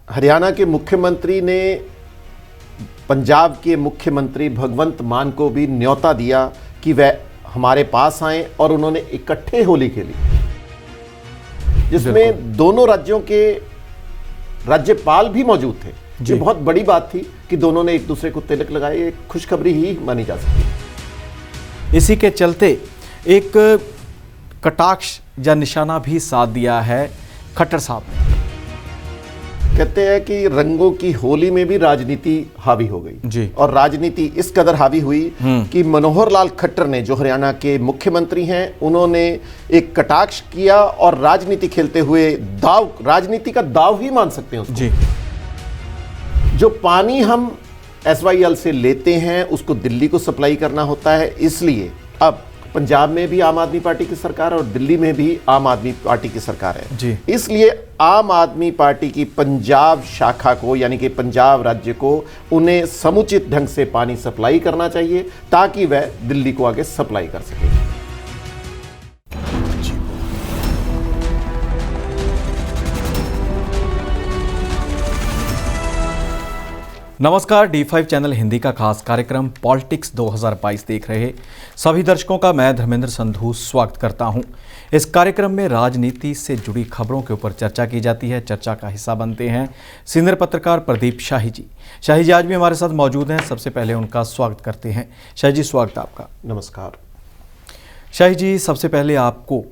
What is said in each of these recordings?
हरियाणा के मुख्यमंत्री ने पंजाब के मुख्यमंत्री भगवंत मान को भी न्योता दिया कि वह हमारे पास आए और उन्होंने इकट्ठे होली खेली, जिसमें दोनों राज्यों के राज्यपाल भी मौजूद थे। ये बहुत बड़ी बात थी कि दोनों ने एक दूसरे को तिलक लगाए। एक खुशखबरी ही मानी जा सकती। इसी के चलते एक कटाक्ष या निशाना भी साध दिया है खट्टर साहब ने। कहते हैं कि रंगों की होली में भी राजनीति हावी हो गई जी। और राजनीति इस कदर हावी हुई कि मनोहर लाल खट्टर ने, जो हरियाणा के मुख्यमंत्री हैं, उन्होंने एक कटाक्ष किया और राजनीति खेलते हुए दाव, राजनीति का दाव ही मान सकते हैं उसको। जी। जो पानी हम SYL से लेते हैं उसको दिल्ली को सप्लाई करना होता है, इसलिए अब पंजाब में भी आम आदमी पार्टी की सरकार और दिल्ली में भी आम आदमी पार्टी की सरकार है जी। इसलिए आम आदमी पार्टी की पंजाब शाखा को, यानी कि पंजाब राज्य को, उन्हें समुचित ढंग से पानी सप्लाई करना चाहिए ताकि वह दिल्ली को आगे सप्लाई कर सके। नमस्कार, D5 चैनल हिंदी का खास कार्यक्रम पॉलिटिक्स 2022 देख रहे सभी दर्शकों का मैं धर्मेंद्र संधू स्वागत करता हूं। इस कार्यक्रम में राजनीति से जुड़ी खबरों के ऊपर चर्चा की जाती है। चर्चा का हिस्सा बनते हैं सीनियर पत्रकार प्रदीप शाही जी। शाही जी आज भी हमारे साथ मौजूद हैं। सबसे पहले उनका स्वागत करते हैं। शाही जी, स्वागत आपका। नमस्कार। शाही जी, सबसे पहले आपको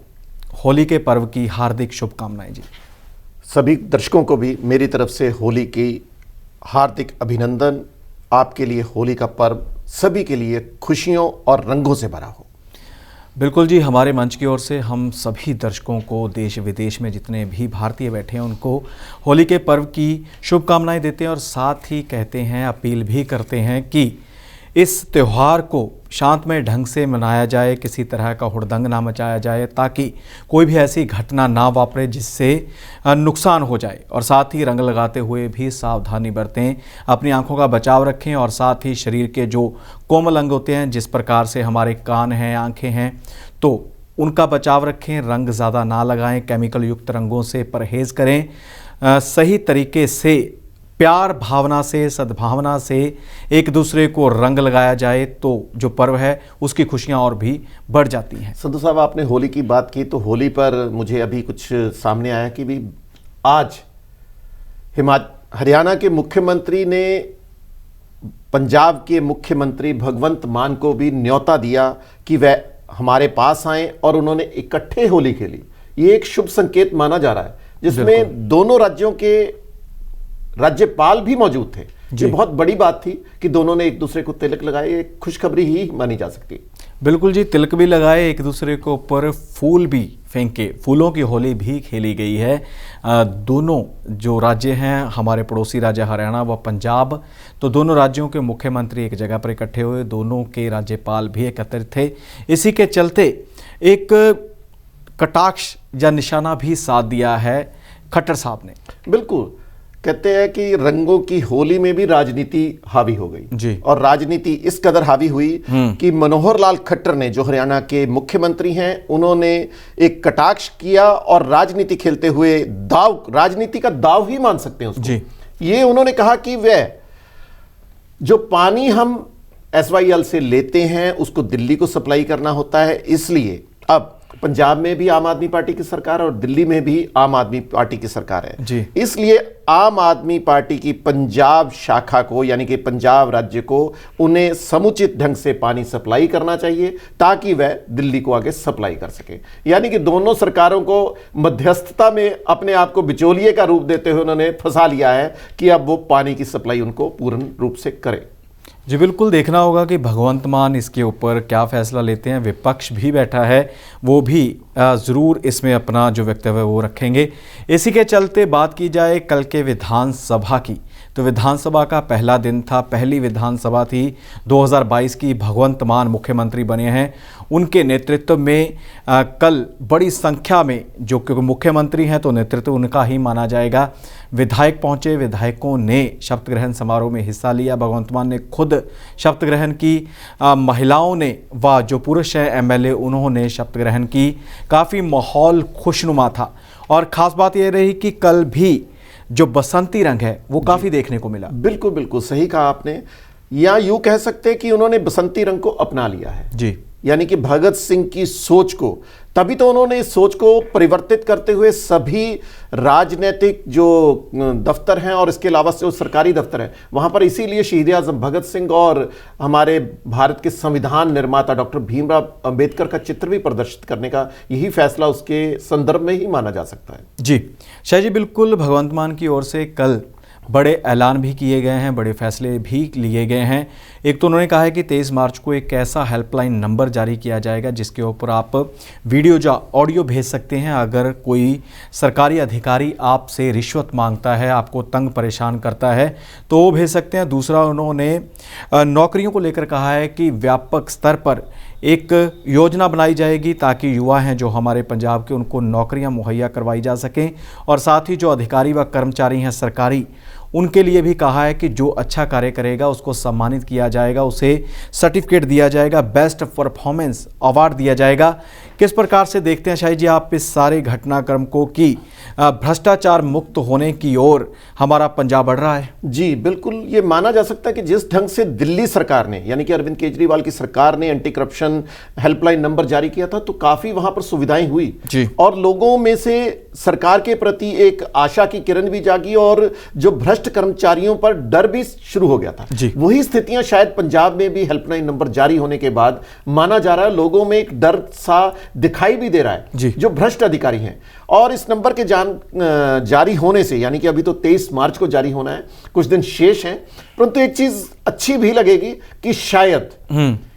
होली के पर्व की हार्दिक शुभकामनाएं जी। सभी दर्शकों को भी मेरी तरफ से होली की हार्दिक अभिनंदन। आपके लिए होली का पर्व सभी के लिए खुशियों और रंगों से भरा हो। बिल्कुल जी, हमारे मंच की ओर से हम सभी दर्शकों को, देश विदेश में जितने भी भारतीय बैठे हैं, उनको होली के पर्व की शुभकामनाएं देते हैं और साथ ही कहते हैं, अपील भी करते हैं कि इस त्यौहार को शांतमय ढंग से मनाया जाए, किसी तरह का हुड़दंग ना मचाया जाए, ताकि कोई भी ऐसी घटना ना वापरे जिससे नुकसान हो जाए। और साथ ही रंग लगाते हुए भी सावधानी बरतें, अपनी आंखों का बचाव रखें और साथ ही शरीर के जो कोमल अंग होते हैं, जिस प्रकार से हमारे कान हैं, आंखें हैं, तो उनका बचाव रखें। रंग ज़्यादा ना लगाएं, केमिकल युक्त रंगों से परहेज़ करें। सही तरीके से प्यार भावना से, सद्भावना से एक दूसरे को रंग लगाया जाए तो जो पर्व है उसकी खुशियां और भी बढ़ जाती हैं। संधू साहब, आपने होली की बात की तो होली पर मुझे अभी कुछ सामने आया कि भी आज हरियाणा के मुख्यमंत्री ने पंजाब के मुख्यमंत्री भगवंत मान को भी न्योता दिया कि वह हमारे पास आए और उन्होंने इकट्ठे होली खेली। ये एक शुभ संकेत माना जा रहा है, जिसमें दोनों राज्यों के राज्यपाल भी मौजूद थे। ये बहुत बड़ी बात थी कि दोनों ने एक दूसरे को तिलक लगाए। एक खुशखबरी ही मानी जा सकती है। बिल्कुल जी, तिलक भी लगाए, एक दूसरे के ऊपर फूल भी फेंके, फूलों की होली भी खेली गई है। दोनों जो राज्य हैं, हमारे पड़ोसी राज्य हरियाणा व पंजाब, तो दोनों राज्यों के मुख्यमंत्री एक जगह पर इकट्ठे हुए, दोनों के राज्यपाल भी एकत्रित थे। इसी के चलते एक कटाक्ष या निशाना भी साध दिया है खट्टर साहब ने। बिल्कुल, कहते हैं कि रंगों की होली में भी राजनीति हावी हो गई जी। और राजनीति इस कदर हावी हुई कि मनोहर लाल खट्टर ने, जो हरियाणा के मुख्यमंत्री हैं, उन्होंने एक कटाक्ष किया और राजनीति खेलते हुए दाव, राजनीति का दाव ही मान सकते हैं उसको जी। ये उन्होंने कहा कि वह जो पानी हम SYL से लेते हैं उसको दिल्ली को सप्लाई करना होता है, इसलिए अब पंजाब में भी आम आदमी पार्टी की सरकार और दिल्ली में भी आम आदमी पार्टी की सरकार है जी। इसलिए आम आदमी पार्टी की पंजाब शाखा को, यानी कि पंजाब राज्य को, उन्हें समुचित ढंग से पानी सप्लाई करना चाहिए ताकि वह दिल्ली को आगे सप्लाई कर सके। यानी कि दोनों सरकारों को मध्यस्थता में अपने आप को बिचौलिए का रूप देते हुए उन्होंने फंसा लिया है कि अब वो पानी की सप्लाई उनको पूर्ण रूप से करे। जी बिल्कुल, देखना होगा कि भगवंत मान इसके ऊपर क्या फैसला लेते हैं। विपक्ष भी बैठा है, वो भी ज़रूर इसमें अपना जो वक्तव्य वो रखेंगे। इसी के चलते बात की जाए कल के विधानसभा की, तो विधानसभा का पहला दिन था, पहली विधानसभा थी 2022 की। भगवंत मान मुख्यमंत्री बने हैं, उनके नेतृत्व में कल बड़ी संख्या में, जो क्योंकि मुख्यमंत्री हैं तो नेतृत्व उनका ही माना जाएगा, विधायक पहुंचे। विधायकों ने शपथ ग्रहण समारोह में हिस्सा लिया। भगवंत मान ने खुद शपथ ग्रहण की, महिलाओं ने व जो पुरुष हैं MLA उन्होंने शपथ ग्रहण की। काफ़ी माहौल खुशनुमा था और ख़ास बात यह रही कि कल भी जो बसंती रंग है वो काफी देखने को मिला। बिल्कुल बिल्कुल सही कहा आपने, या यूं कह सकते हैं कि उन्होंने बसंती रंग को अपना लिया है जी, यानी कि भगत सिंह की सोच को, तभी तो उन्होंने इस सोच को परिवर्तित करते हुए सभी राजनीतिक जो दफ्तर हैं और इसके अलावा जो सरकारी दफ्तर हैं वहां पर इसीलिए शहीद आजम भगत सिंह और हमारे भारत के संविधान निर्माता डॉक्टर भीमराव अंबेडकर का चित्र भी प्रदर्शित करने का यही फैसला उसके संदर्भ में ही माना जा सकता है। जी शाह जी, बिल्कुल भगवंत मान की ओर से कल बड़े ऐलान भी किए गए हैं, बड़े फैसले भी लिए गए हैं। एक तो उन्होंने कहा है कि 23 मार्च को एक ऐसा हेल्पलाइन नंबर जारी किया जाएगा जिसके ऊपर आप वीडियो या ऑडियो भेज सकते हैं। अगर कोई सरकारी अधिकारी आपसे रिश्वत मांगता है, आपको तंग परेशान करता है तो वो भेज सकते हैं। दूसरा, उन्होंने नौकरियों को लेकर कहा है कि व्यापक स्तर पर एक योजना बनाई जाएगी ताकि युवा हैं जो हमारे पंजाब के, उनको नौकरियां मुहैया करवाई जा सकें। और साथ ही जो अधिकारी व कर्मचारी हैं सरकारी, उनके लिए भी कहा है कि जो अच्छा कार्य करेगा उसको सम्मानित किया जाएगा, उसे सर्टिफिकेट दिया जाएगा, बेस्ट परफॉर्मेंस अवार्ड दिया जाएगा। किस प्रकार से देखते हैं शाही जी आप इस सारे घटनाक्रम को कि भ्रष्टाचार मुक्त होने की ओर हमारा पंजाब बढ़ रहा है? जी बिल्कुल, ये माना जा सकता है कि जिस ढंग से दिल्ली सरकार ने यानी कि अरविंद केजरीवाल की सरकार ने एंटी करप्शन हेल्पलाइन नंबर जारी किया था तो काफी वहां पर सुविधाएं हुई जी। और लोगों में से सरकार के प्रति एक आशा की किरण भी जागी और जो भ्रष्ट कर्मचारियों पर डर भी शुरू हो गया था। वही स्थितियां शायद पंजाब में भी हेल्पलाइन नंबर जारी होने के बाद माना जा रहा है, लोगों में एक डर सा दिखाई भी दे रहा है जो भ्रष्ट अधिकारी हैं। और इस नंबर के जारी होने से, यानी कि अभी तो 23 मार्च को जारी होना है, कुछ दिन शेष हैं, परंतु एक चीज अच्छी भी लगेगी कि शायद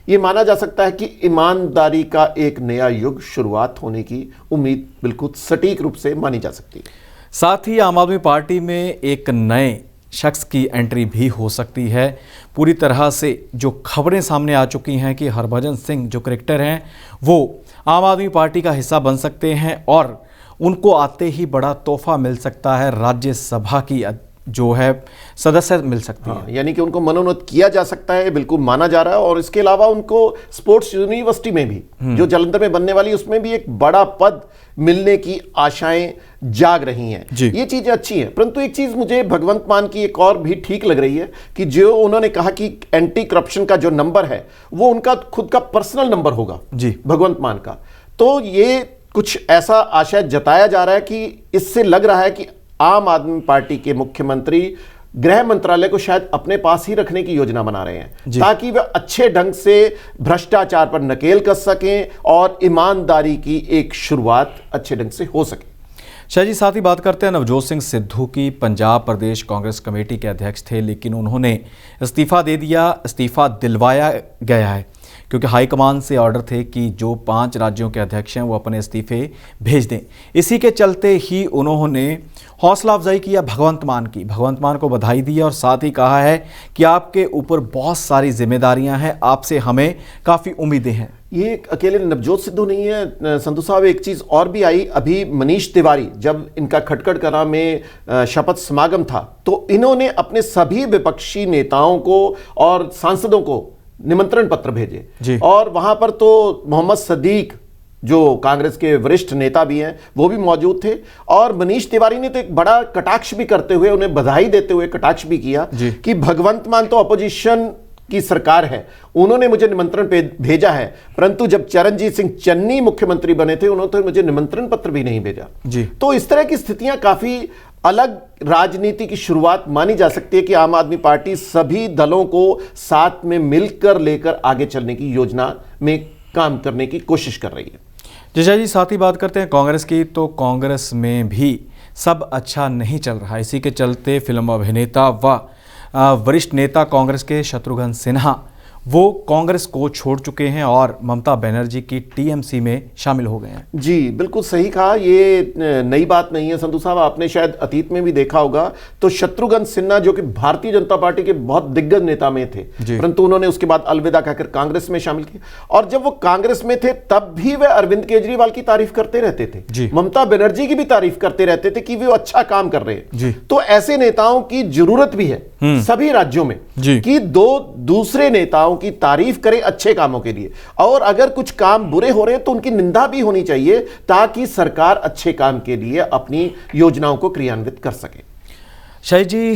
ये माना जा सकता है कि ईमानदारी का एक नया युग शुरुआत होने की उम्मीद बिल्कुल सटीक रूप से मानी जा सकती है। साथ ही आम आदमी पार्टी में एक नए शख्स की एंट्री भी हो सकती है। पूरी तरह से जो खबरें सामने आ चुकी हैं कि हरभजन सिंह जो क्रिकेटर हैं वो आम आदमी पार्टी का हिस्सा बन सकते हैं और उनको आते ही बड़ा तोहफा मिल सकता है, राज्यसभा की जो है सदस्य मिल सकती है। यानी कि उनको मनोनीत किया जा सकता है, बिल्कुल माना जा रहा है। और इसके अलावा उनको स्पोर्ट्स यूनिवर्सिटी में भी जो जालंधर में बनने वाली, उसमें भी एक बड़ा पद मिलने की आशाएं जाग रही हैं। ये चीजें अच्छी हैं, परंतु एक चीज मुझे भगवंत मान की एक और भी ठीक लग रही है कि जो उन्होंने कहा कि एंटी करप्शन का जो नंबर है वो उनका खुद का पर्सनल नंबर होगा भगवंत मान का। तो ये कुछ ऐसा आशय जताया जा रहा है कि इससे लग रहा है कि आम आदमी पार्टी के मुख्यमंत्री गृह मंत्रालय को शायद अपने पास ही रखने की योजना बना रहे हैं ताकि वे अच्छे ढंग से भ्रष्टाचार पर नकेल कस सकें और ईमानदारी की एक शुरुआत अच्छे ढंग से हो सके। शाह जी, साथ ही बात करते हैं नवजोत सिंह सिद्धू की। पंजाब प्रदेश कांग्रेस कमेटी के अध्यक्ष थे लेकिन उन्होंने इस्तीफा दे दिया, इस्तीफा दिलवाया गया है क्योंकि हाईकमान से ऑर्डर थे कि जो 5 राज्यों के अध्यक्ष हैं वो अपने इस्तीफे भेज दें। इसी के चलते ही उन्होंने हौसला अफजाई किया भगवंत मान की, भगवंत मान को बधाई दी और साथ ही कहा है कि आपके ऊपर बहुत सारी जिम्मेदारियां हैं, आपसे हमें काफ़ी उम्मीदें हैं। ये अकेले नवजोत सिद्धू नहीं है संधू साहब, एक चीज़ और भी आई। अभी मनीष तिवारी, जब इनका खटखड़ कला में शपथ समागम था तो इन्होंने अपने सभी विपक्षी नेताओं को और सांसदों को निमंत्रण पत्र भेजे और वहां पर तो मोहम्मद सदीक जो कांग्रेस के वरिष्ठ नेता भी हैं वो भी मौजूद थे और मनीष तिवारी ने तो एक बड़ा कटाक्ष भी करते हुए, उन्हें बधाई देते हुए कटाक्ष भी किया कि भगवंत मान तो अपोजिशन की सरकार है, उन्होंने मुझे निमंत्रण भेजा है, परंतु जब चरणजीत सिंह चन्नी मुख्यमंत्री बने थे उन्होंने तो मुझे निमंत्रण पत्र भी नहीं भेजा। तो इस तरह की स्थितियां काफी अलग राजनीति की शुरुआत मानी जा सकती है कि आम आदमी पार्टी सभी दलों को साथ में मिलकर लेकर आगे चलने की योजना में काम करने की कोशिश कर रही है। जशा जी, साथ ही बात करते हैं कांग्रेस की। तो कांग्रेस में भी सब अच्छा नहीं चल रहा। इसी के चलते फिल्म अभिनेता व वरिष्ठ नेता कांग्रेस के शत्रुघ्न सिन्हा वो कांग्रेस को छोड़ चुके हैं और ममता बनर्जी की टीएमसी में शामिल हो गए हैं। जी बिल्कुल सही कहा, ये नई बात नहीं है संधू साहब, आपने शायद अतीत में भी देखा होगा। तो शत्रुघ्न सिन्हा जो कि भारतीय जनता पार्टी के बहुत दिग्गज नेता में थे, परंतु उन्होंने उसके बाद अलविदा कहकर कांग्रेस में शामिल किया और जब वो कांग्रेस में थे तब भी वे अरविंद केजरीवाल की तारीफ करते रहते थे, ममता बनर्जी की भी तारीफ करते रहते थे कि वे अच्छा काम कर रहे हैं। तो ऐसे नेताओं की जरूरत भी है सभी राज्यों में कि दूसरे नेताओं की तारीफ करें अच्छे कामों के लिए, और अगर कुछ काम बुरे हो रहे हैं तो उनकी निंदा भी होनी चाहिए ताकि सरकार अच्छे काम के लिए अपनी योजनाओं को क्रियान्वित कर सके। शाहिद जी,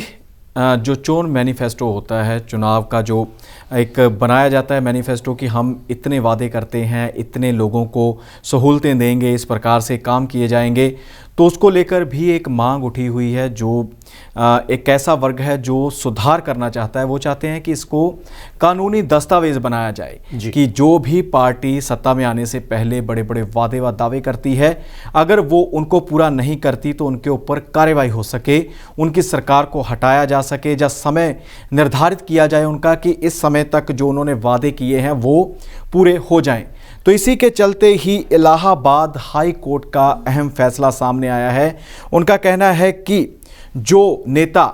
जो चोन मैनिफेस्टो होता है, चुनाव का जो एक बनाया जाता है मैनिफेस्टो कि हम इतने वादे करते हैं, इतने लोगों को सहूलतें देंगे, इस प्रकार से काम किए जाएंगे, तो उसको लेकर भी एक मांग उठी हुई है। जो एक ऐसा वर्ग है जो सुधार करना चाहता है, वो चाहते हैं कि इसको कानूनी दस्तावेज बनाया जाए कि जो भी पार्टी सत्ता में आने से पहले बड़े बड़े वादे व दावे करती है, अगर वो उनको पूरा नहीं करती तो उनके ऊपर कार्रवाई हो सके, उनकी सरकार को हटाया जा सके, या समय निर्धारित किया जाए उनका कि इस समय तक जो उन्होंने वादे किए हैं वो पूरे हो जाएं। तो इसी के चलते ही इलाहाबाद हाई कोर्ट का अहम फैसला सामने आया है। उनका कहना है कि जो नेता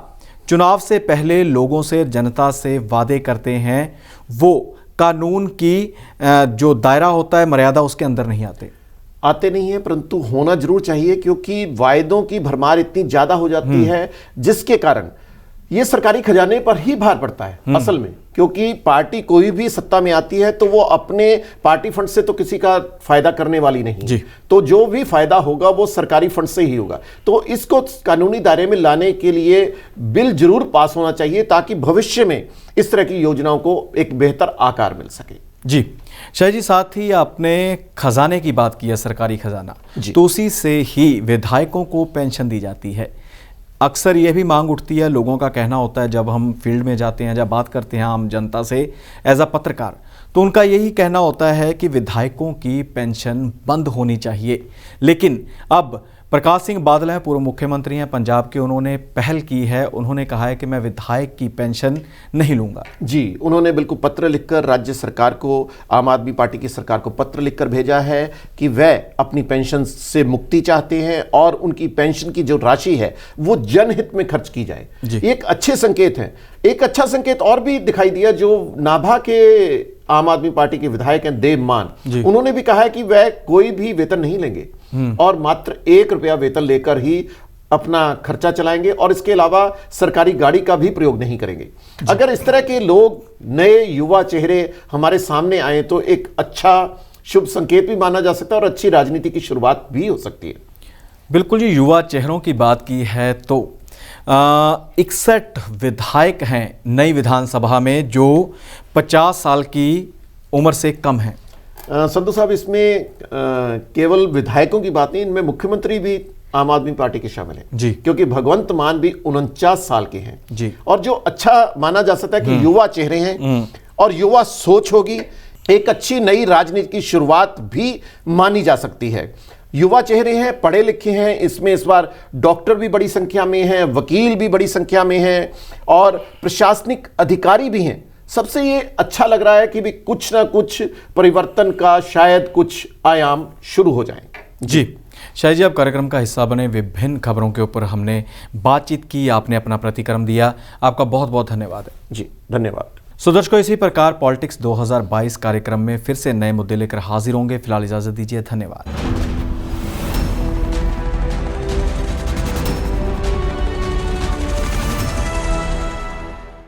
चुनाव से पहले लोगों से, जनता से वादे करते हैं, वो कानून की जो दायरा होता है, मर्यादा, उसके अंदर नहीं आते नहीं है, परंतु होना जरूर चाहिए, क्योंकि वायदों की भरमार इतनी ज्यादा हो जाती है जिसके कारण ये सरकारी खजाने पर ही भार पड़ता है असल में। क्योंकि पार्टी कोई भी सत्ता में आती है तो वो अपने पार्टी फंड से तो किसी का फायदा करने वाली नहीं, तो जो भी फायदा होगा वो सरकारी फंड से ही होगा। तो इसको कानूनी दायरे में लाने के लिए बिल जरूर पास होना चाहिए, ताकि भविष्य में इस तरह की योजनाओं को एक बेहतर आकार मिल सके। जी शाहिद जी, साथ ही आपने खजाने की बात की है, सरकारी खजाना, तो उसी से ही विधायकों को पेंशन दी जाती है। अक्सर यह भी मांग उठती है, लोगों का कहना होता है, जब हम फील्ड में जाते हैं, जब बात करते हैं आम जनता से एज अ पत्रकार, तो उनका यही कहना होता है कि विधायकों की पेंशन बंद होनी चाहिए। लेकिन अब प्रकाश सिंह बादल हैं, पूर्व मुख्यमंत्री हैं पंजाब के, उन्होंने पहल की है। उन्होंने कहा है कि मैं विधायक की पेंशन नहीं लूंगा। जी, उन्होंने बिल्कुल पत्र लिखकर राज्य सरकार को, आम आदमी पार्टी की सरकार को पत्र लिखकर भेजा है कि वह अपनी पेंशन से मुक्ति चाहते हैं और उनकी पेंशन की जो राशि है वो जनहित में खर्च की जाए। एक अच्छे संकेत हैं। एक अच्छा संकेत और भी दिखाई दिया, जो नाभा के आम आदमी पार्टी के विधायक हैं देव मान, उन्होंने भी कहा है कि वह कोई भी वेतन नहीं लेंगे और मात्र 1 रुपया वेतन लेकर ही अपना खर्चा चलाएंगे, और इसके अलावा सरकारी गाड़ी का भी प्रयोग नहीं करेंगे। अगर इस तरह के लोग, नए युवा चेहरे हमारे सामने आए तो एक अच्छा शुभ संकेत भी माना जा सकता है और अच्छी राजनीति की शुरुआत भी हो सकती है। बिल्कुल जी, युवा चेहरों की बात की है तो 61 विधायक हैं नई विधानसभा में जो 50 साल की उम्र से कम हैं। संधू साहब, इसमें केवल विधायकों की बात नहीं, इनमें मुख्यमंत्री भी आम आदमी पार्टी के शामिल हैं जी, क्योंकि भगवंत मान भी 49 साल के हैं जी। और जो अच्छा माना जा सकता है कि युवा चेहरे हैं और युवा सोच होगी, एक अच्छी नई राजनीति की शुरुआत भी मानी जा सकती है। युवा चेहरे हैं, पढ़े लिखे हैं, इसमें इस बार डॉक्टर भी बड़ी संख्या में हैं, वकील भी बड़ी संख्या में हैं और प्रशासनिक अधिकारी भी हैं। सबसे ये अच्छा लग रहा है कि भी कुछ ना कुछ परिवर्तन का शायद कुछ आयाम शुरू हो जाए। जी शाहिद जी, आप कार्यक्रम का हिस्सा बने, विभिन्न खबरों के ऊपर हमने बातचीत की, आपने अपना प्रतिक्रम दिया, आपका बहुत बहुत धन्यवाद है। जी धन्यवाद। सो दर्शकों, इसी प्रकार पॉलिटिक्स 2022 कार्यक्रम में फिर से नए मुद्दे लेकर हाजिर होंगे। फिलहाल इजाजत दीजिए, धन्यवाद।